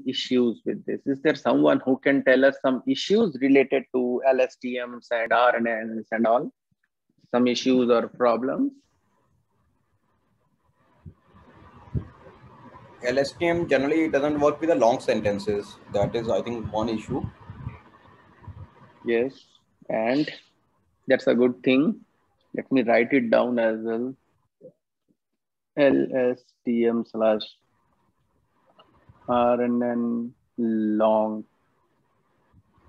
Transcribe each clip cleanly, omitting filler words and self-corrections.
issues with this? Is there someone who can tell us some issues related to LSTMs and RNNs and all? Some issues or problems? LSTM generally doesn't work with the long sentences. That is, I think, one issue. Yes, and that's a good thing. Let me write it down as well. LSTM/RNN long.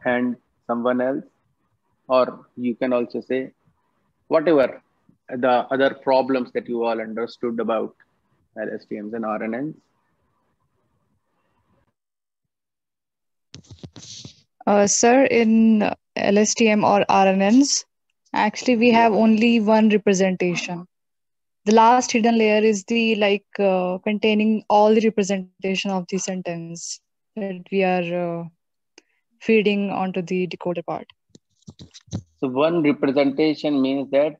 And someone else, or you can also say whatever the other problems that you all understood about LSTMs and RNNs. Sir, in LSTM or RNNs, actually we have only one representation. The last hidden layer is the containing all the representation of the sentence that we are feeding onto the decoder part. So one representation means that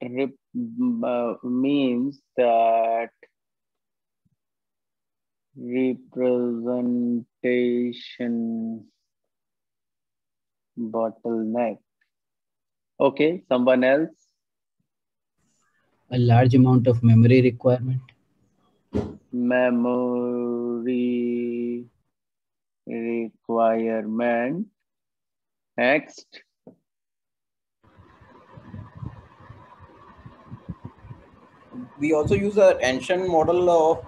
representation bottleneck. Okay, someone else? A large amount of memory requirement. Memory requirement. Next. We also use an attention model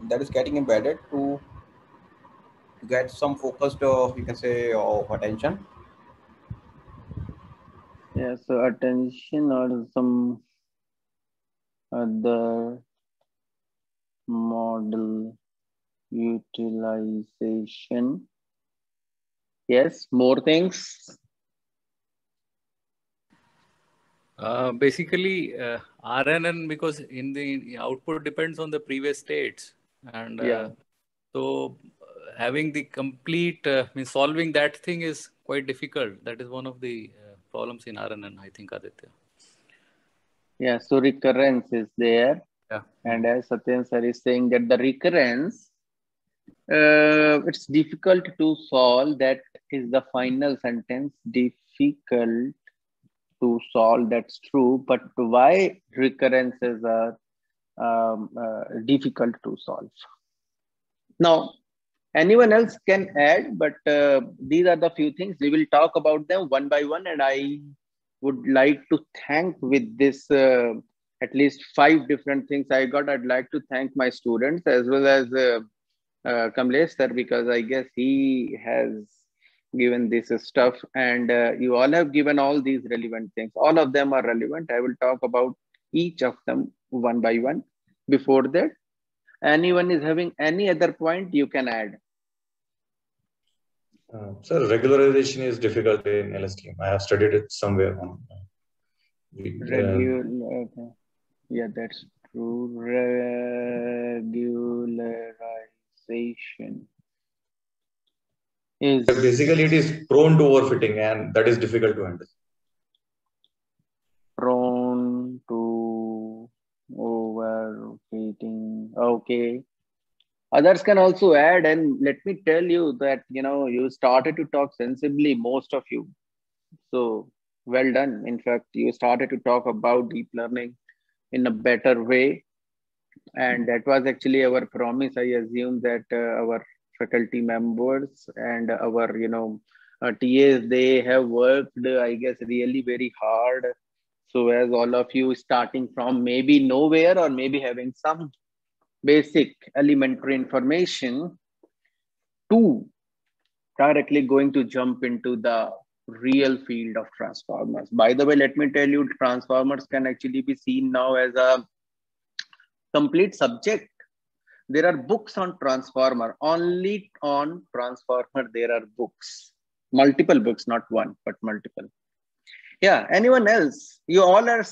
that is getting embedded to get some focused, you can say, of attention. Yeah, so attention or some other model utilization. Yes, more things. Basically, RNN, because in the output depends on the previous states, and so having the complete means solving that thing is quite difficult. That is one of the problems in RNN, I think, Aditya. Yeah, so recurrence is there. Yeah. And as Satyen sir is saying that the recurrence, it's difficult to solve. That is the final sentence. Difficult to solve. That's true. But why recurrences are difficult to solve? Now, anyone else can add, but these are the few things. We will talk about them one by one, and I would like to thank with this at least 5 different things I got. I'd like to thank my students as well as Kamlesh sir, because I guess he has given this stuff, and you all have given all these relevant things. All of them are relevant. I will talk about each of them one by one. Before that, anyone is having any other point, you can add. Sir, regularization is difficult in LSTM. I have studied it somewhere on. Yeah, that's true. Regularization is basically it is prone to overfitting, and that is difficult to handle. Prone to overfitting. Okay. Others can also add, and let me tell you that you started to talk sensibly, most of you. So well done. In fact, you started to talk about deep learning in a better way, and that was actually our promise. I assume that our faculty members and our TAs, they have worked, I guess, really very hard. So as all of you starting from maybe nowhere or maybe having some basic elementary information to directly going to jump into the real field of transformers. By the way, let me tell you, transformers can actually be seen now as a complete subject. There are books on transformer. Only on transformer there are books. Multiple books, not one, but multiple. Yeah, anyone else? You all are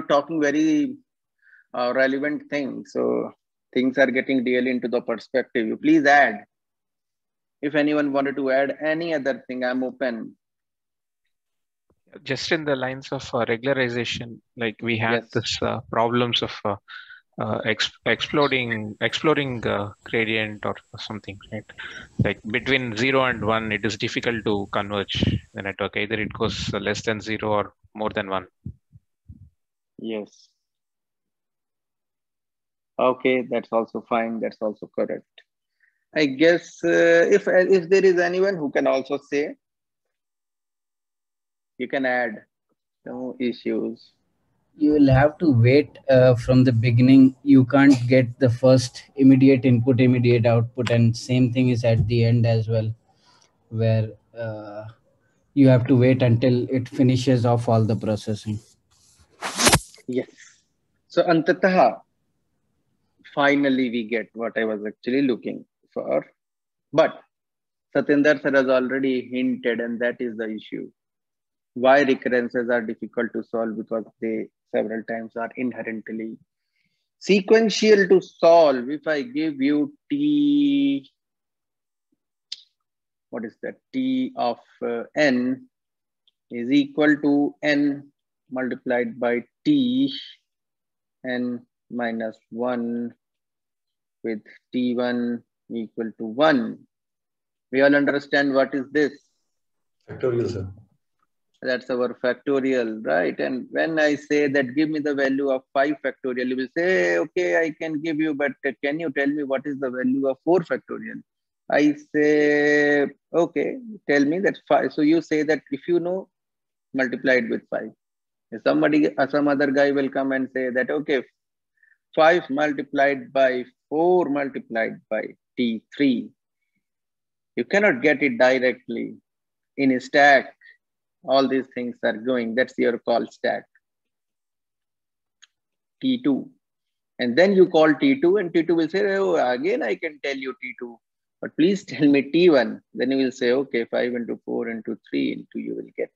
talking very relevant things. So things are getting really into the perspective. You please add. If anyone wanted to add any other thing, I'm open. Just in the lines of regularization, like we had this problems of exploring gradient or something, right? Like between 0 and 1, it is difficult to converge the network. Either it goes less than 0 or more than 1. Yes. Okay, that's also fine. That's also correct. I guess if there is anyone who can also say, you can add. No issues. You will have to wait from the beginning. You can't get the first immediate input, immediate output, and same thing is at the end as well, where you have to wait until it finishes off all the processing. Yes. So antataha, finally we get what I was actually looking for. But Satinder sir has already hinted, and that is the issue. Why recurrences are difficult to solve? Because they several times are inherently sequential to solve. If I give you t, what is that? T of n is equal to n multiplied by t n minus 1 with t1 equal to 1. We all understand what is this? Factorial, sir. That's our factorial, right? And when I say that give me the value of 5 factorial, you will say, okay, I can give you, but can you tell me what is the value of 4 factorial? I say, okay, tell me that 5. So you say that if you know, multiply it with 5. If some other guy will come and say that, okay, 5 multiplied by 4 multiplied by t3. You cannot get it directly in a stack. All these things are going. That's your call stack. T2. And then you call T2 and T2 will say, oh, again, I can tell you T2, but please tell me T1. Then you will say, okay, 5 into 4 into 3 into you will get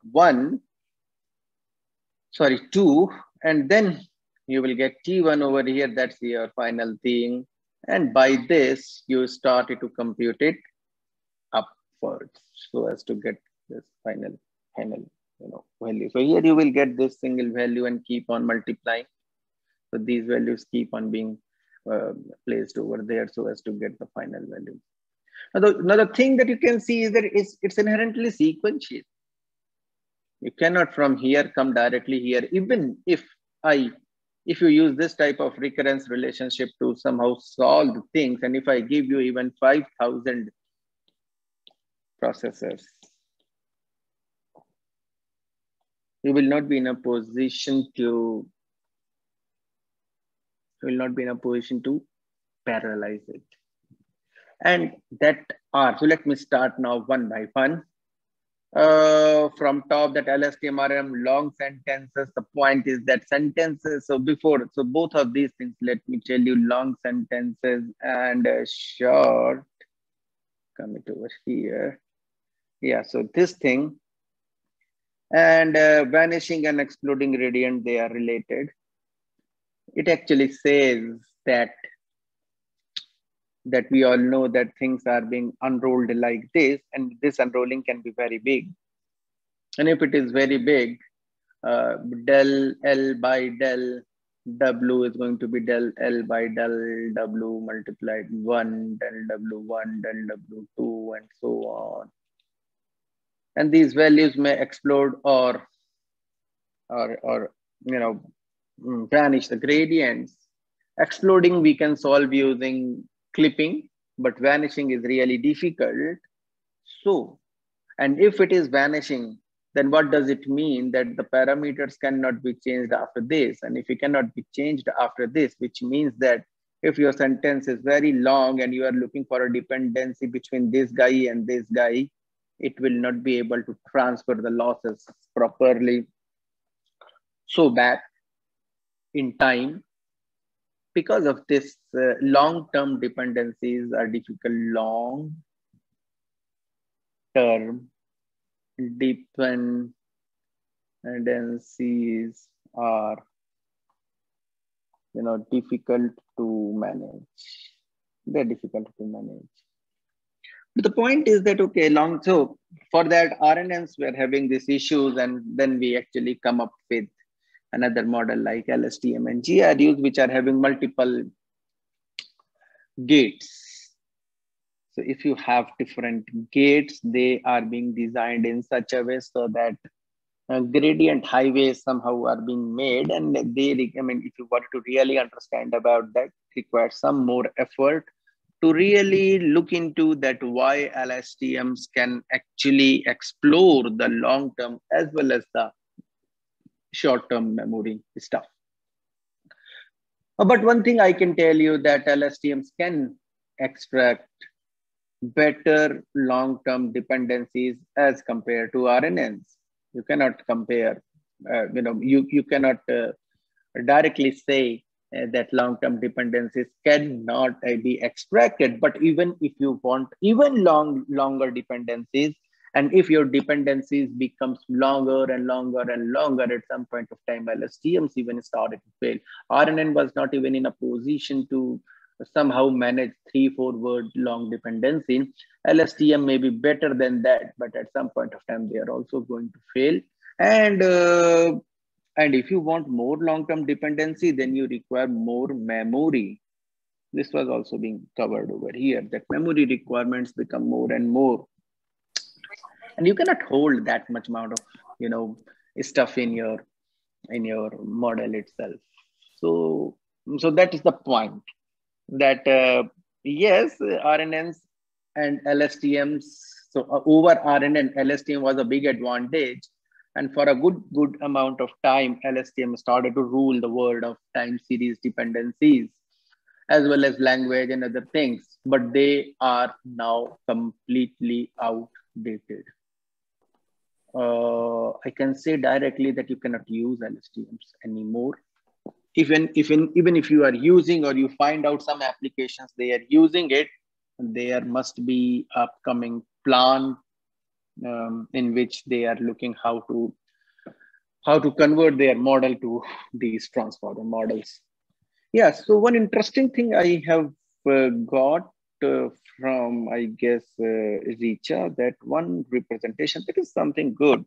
2. And then you will get T1 over here. That's your final thing. And by this, you started to compute it upwards so as to get this final value. So here you will get this single value and keep on multiplying. So these values keep on being placed over there so as to get the final value. Another thing that you can see is that it's inherently sequential. You cannot from here come directly here. Even if you use this type of recurrence relationship to somehow solve the things, and if I give you even 5,000 processors, you will not be in a position to parallelize it. And that are, so let me start now one by one. From top, that LSTM long sentences. The point is that sentences, so both of these things, let me tell you, long sentences and short, come it over here. Yeah, so this thing and vanishing and exploding gradient, they are related. It actually says that we all know that things are being unrolled like this, and this unrolling can be very big. And if it is very big, del L by del W is going to be del L by del W multiplied 1, del W1, del W2, and so on. And these values may explode or vanish the gradients. Exploding we can solve using clipping, but vanishing is really difficult. So, and if it is vanishing, then what does it mean? That the parameters cannot be changed after this. And if it cannot be changed after this, which means that if your sentence is very long and you are looking for a dependency between this guy and this guy, it will not be able to transfer the losses properly. So back in time, because of this, long-term dependencies are difficult. Long-term dependencies are, difficult to manage. They're difficult to manage. But the point is that, okay, so for that RNNs, we're having these issues, and then we actually come up with another model like LSTM and GRUs, which are having multiple gates. So if you have different gates, they are being designed in such a way so that gradient highways somehow are being made, and they recommend, if you want to really understand about that, requires some more effort to really look into that why LSTMs can actually explore the long-term as well as the short-term memory stuff. But one thing I can tell you that LSTMs can extract better long-term dependencies as compared to RNNs. You cannot compare, you cannot directly say that long-term dependencies cannot be extracted. But even if you want even longer dependencies, and if your dependencies becomes longer and longer and longer, at some point of time, LSTMs even started to fail. RNN was not even in a position to somehow manage 3-4 word long dependency. LSTM may be better than that, but at some point of time, they are also going to fail. And if you want more long-term dependency, then you require more memory. This was also being covered over here, that memory requirements become more and more. And you cannot hold that much amount of, stuff in your model itself. So that is the point, that yes, RNNs and LSTMs, so over RNN, LSTM was a big advantage. And for a good amount of time, LSTM started to rule the world of time series dependencies, as well as language and other things. But they are now completely outdated. I can say directly that you cannot use LSTMs anymore. Even if you are using, or you find out some applications they are using it, there must be upcoming plan in which they are looking how to convert their model to these transformer models. Yeah, so one interesting thing I have got from, I guess, Richa, that one representation, that is something good.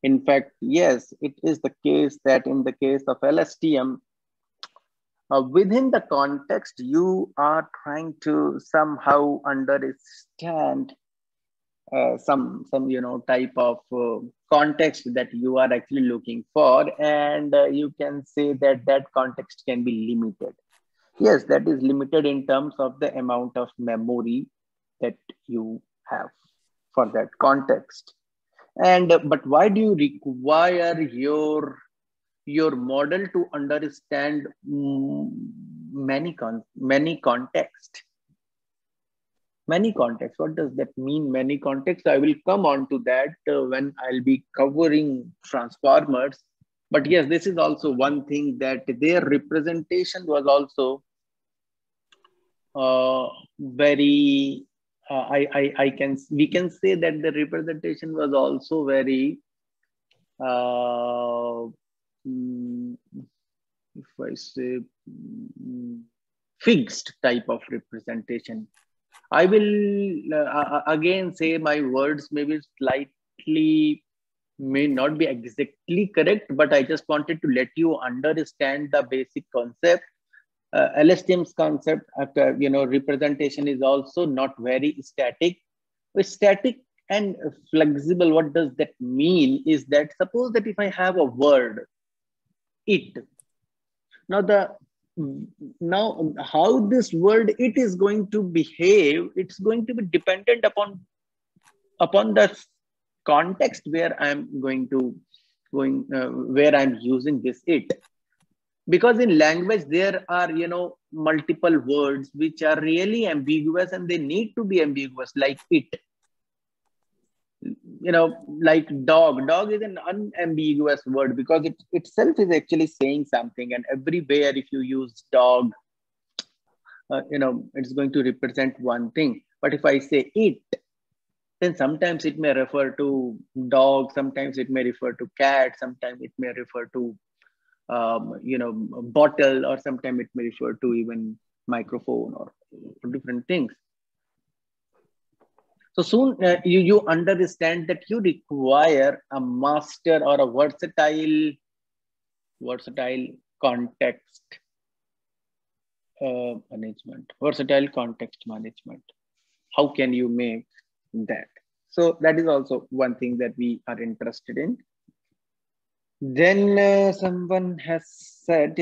In fact, yes, it is the case that in the case of LSTM, within the context, you are trying to somehow understand some type of context that you are actually looking for, and you can say that that context can be limited. Yes, that is limited in terms of the amount of memory that you have for that context. And but why do you require your model to understand many context? Many contexts. What does that mean, many contexts? I will come on to that when I'll be covering transformers. But yes, this is also one thing, that their representation was also very, we can say that the representation was also very, if I say, fixed type of representation. I will again say my words maybe slightly may not be exactly correct, but I just wanted to let you understand the basic concept. LSTM's concept, representation is also not very static. Static and flexible, what does that mean? Is that, suppose that if I have a word, it, now how this word it is going to behave, it's going to be dependent upon the context where I'm where I'm using this it. Because in language there are multiple words which are really ambiguous, and they need to be ambiguous, like it, like dog is an unambiguous word, because it itself is actually saying something, and everywhere if you use dog, it's going to represent one thing. But if I say it, then sometimes it may refer to dog, sometimes it may refer to cat, sometimes it may refer to bottle, or sometimes it may refer to even microphone or different things. So soon you understand that you require a master or a versatile versatile context management. Versatile context management. How can you make that? So that is also one thing that we are interested in. Then someone has said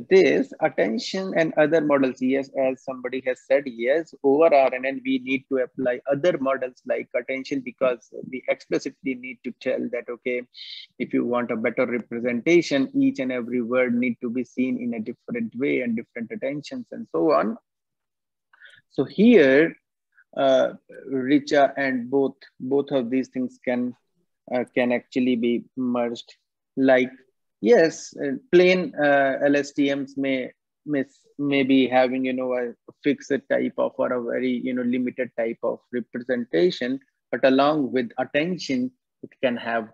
this attention and other models. Yes, as somebody has said, yes, over RNN, we need to apply other models like attention, because we explicitly need to tell that, okay, if you want a better representation, each and every word need to be seen in a different way and different attentions and so on. So here, Richa and both of these things can actually be merged. Like, yes, plain LSTMs may be having, a fixed type of, or a very, limited type of representation, but along with attention, it can have,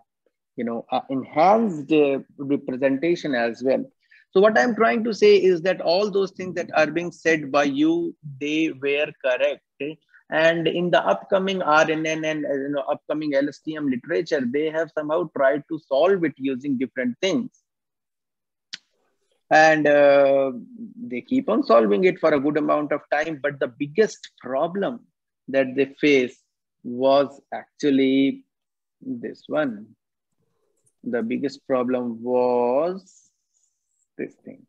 enhanced representation as well. So what I'm trying to say is that all those things that are being said by you, they were correct. And in the upcoming RNN and upcoming LSTM literature, they have somehow tried to solve it using different things. And they keep on solving it for a good amount of time. But the biggest problem that they face was actually this one. The biggest problem was this thing.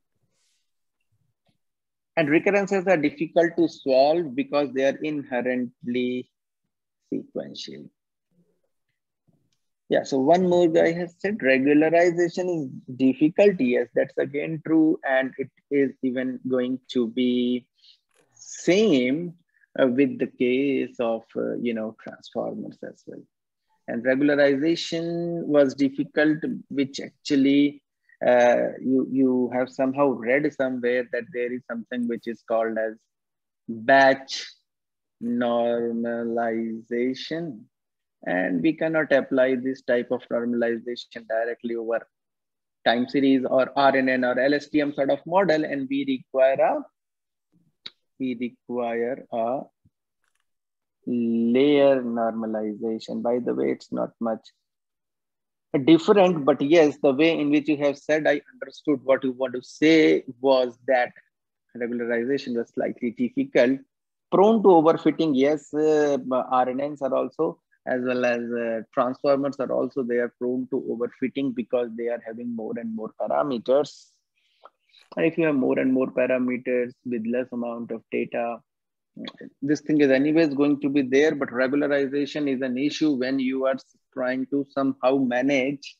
And recurrences are difficult to solve because they are inherently sequential. Yeah, so one more guy has said regularization is difficult. Yes, that's again true. And it is even going to be same with the case of, transformers as well. And regularization was difficult, which actually you have somehow read somewhere that there is something which is called as batch normalization. And we cannot apply this type of normalization directly over time series or RNN or LSTM sort of model. And we require a layer normalization. By the way, it's not much different, but yes, the way in which you have said, I understood what you want to say was that regularization was slightly difficult, prone to overfitting. Yes, RNNs are also, as well as transformers are also, they are prone to overfitting because they are having more and more parameters. And if you have more and more parameters with less amount of data, this thing is anyways going to be there. But regularization is an issue when you are trying to somehow manage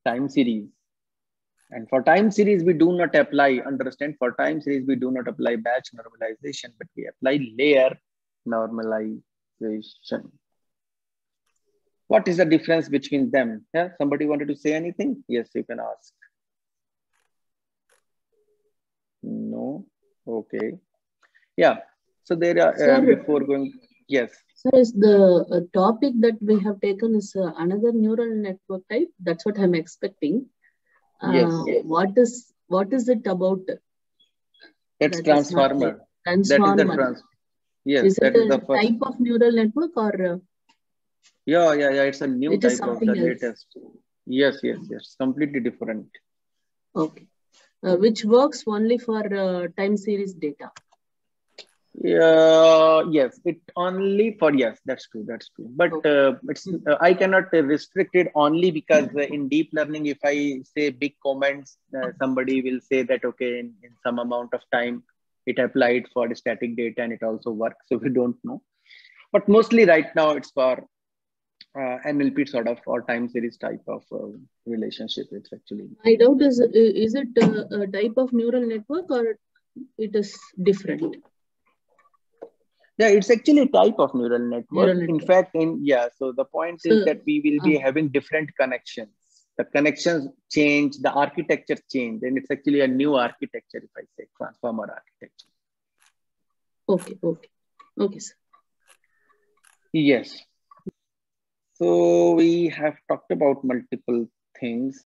time series. And for time series, we do not apply, understand, for time series, we do not apply batch normalization, but we apply layer normalization. What is the difference between them? Yeah, somebody wanted to say anything? Yes, you can ask. No? Okay. Yeah. So there are, before going, yes. Sir, is the topic that we have taken is another neural network type? That's what I'm expecting. Yes. What is it about? That's transformer. Transformer. That is the trans. Yes, is that it is the first type of neural network or? Yeah. It's a new type of the else. latest. Yes. Completely different. Okay. Which works only for time series data. Yes, it only for, yes, that's true. But okay. It's I cannot restrict it only because in deep learning, if I say big comments, somebody will say that, okay, in some amount of time, it applied for the static data and it also works. So we don't know. But mostly right now, it's for NLP sort of, or time series type of relationship. It's actually. My doubt is it a type of neural network or it is different? Yeah, it's actually a type of neural network. In fact, so the point is that we will be having different connections. The connections change, the architecture change, and it's actually a new architecture, if I say transformer architecture. Okay, sir. Yes. So we have talked about multiple things.